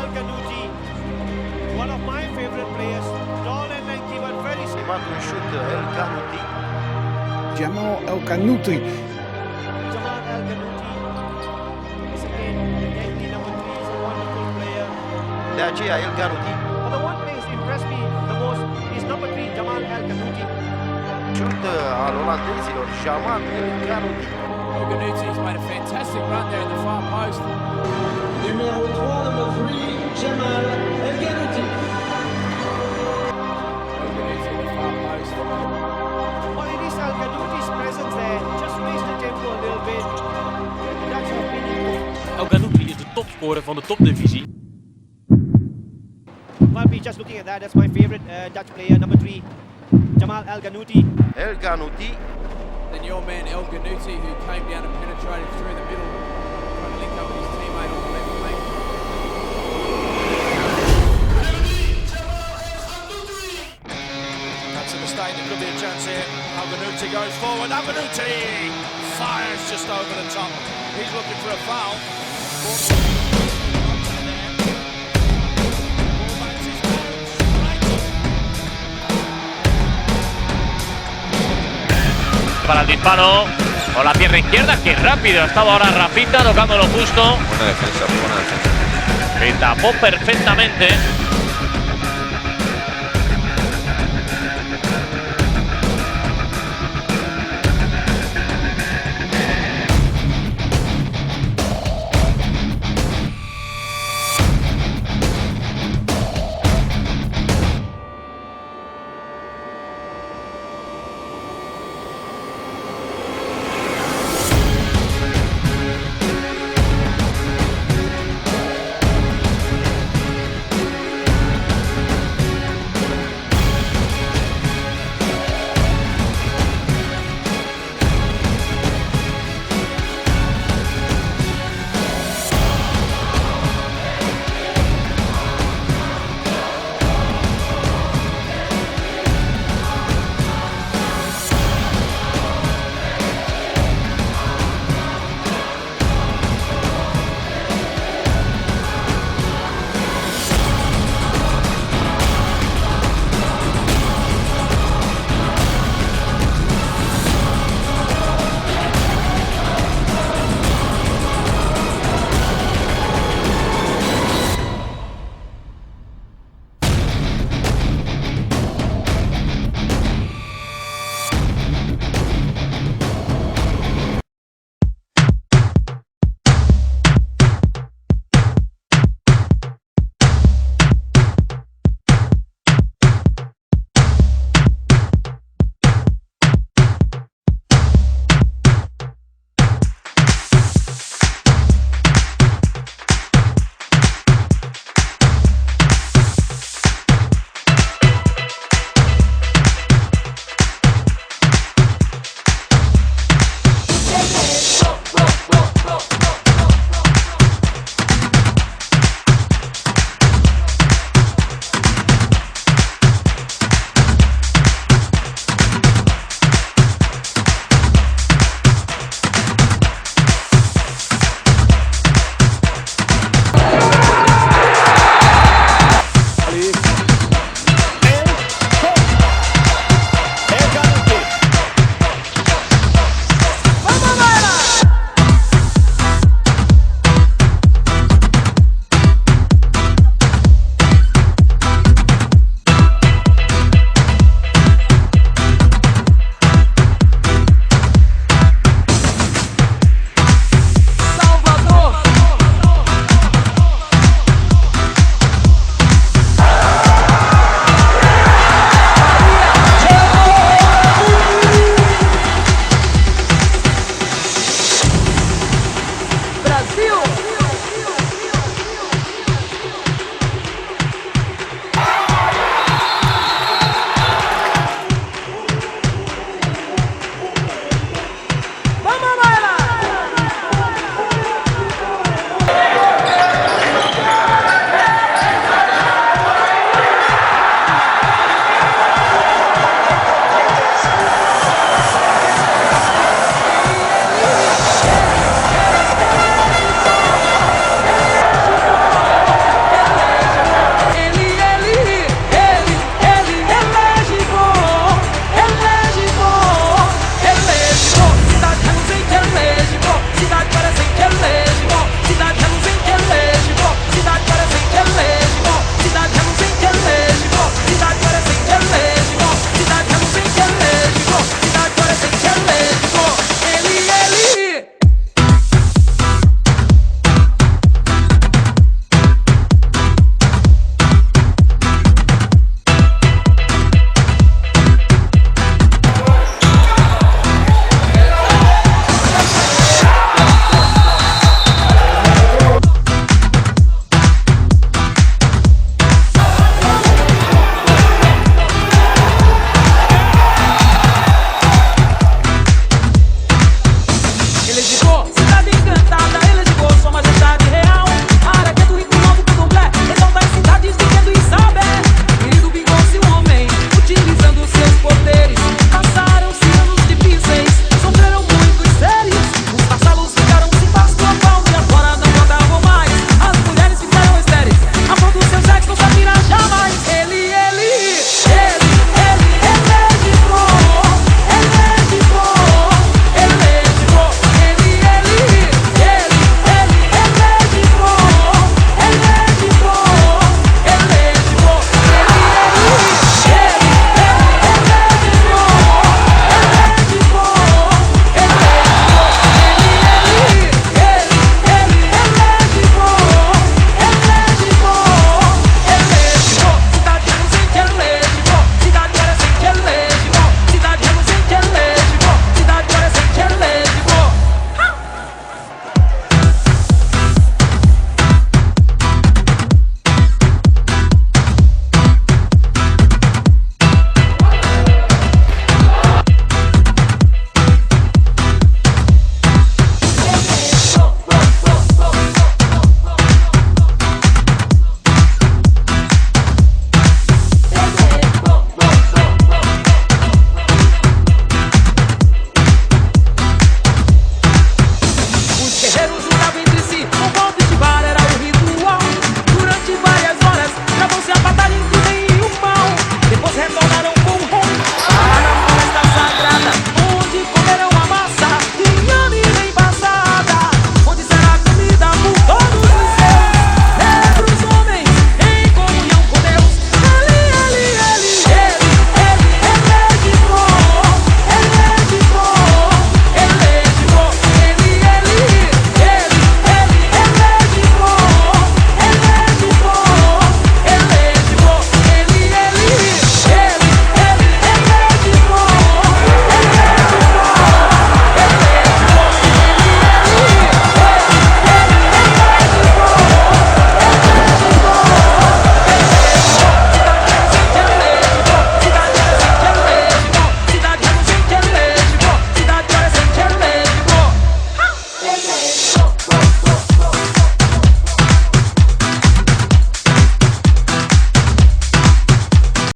El-Ghanouti, one of my favorite players, tall and lengthy but very smart. Un shoot El-Ghanouti. Jamal El-Ghanouti. Jamal El-Ghanouti is again the number 3, is a wonderful player. De aceea El-Ghanouti. But the one player who's impressed me the most is number 3, Jamal El-Ghanouti. Shoot al olandezilor, Jamal El-Ghanouti. El-Ghanouti has made a fantastic run there in the far post. Numéro 3, number 3, Jamal El-Ghanouti. El-Ghanouti in the far post. Well, it is El-Ghanouti's presence there, just raised the tempo a little bit. That's how meaningful. El-Ghanouti is de topscorer van de topdivisie. Well, we're just looking at that. That's my favorite Dutch player, number 3, Jamal El-Ghanouti. El-Ghanouti. Then your man El-Ghanouti, who came down and penetrated through the middle, trying to link up with his teammate on the left wing. That's a mistake. There could be a chance here. El-Ghanouti goes forward. El-Ghanouti fires just over the top. He's looking for a foul. Para el disparo, con la pierna izquierda, que rápido, estaba ahora Rafita tocando lo justo. Buena defensa, buena defensa. Y tapó perfectamente.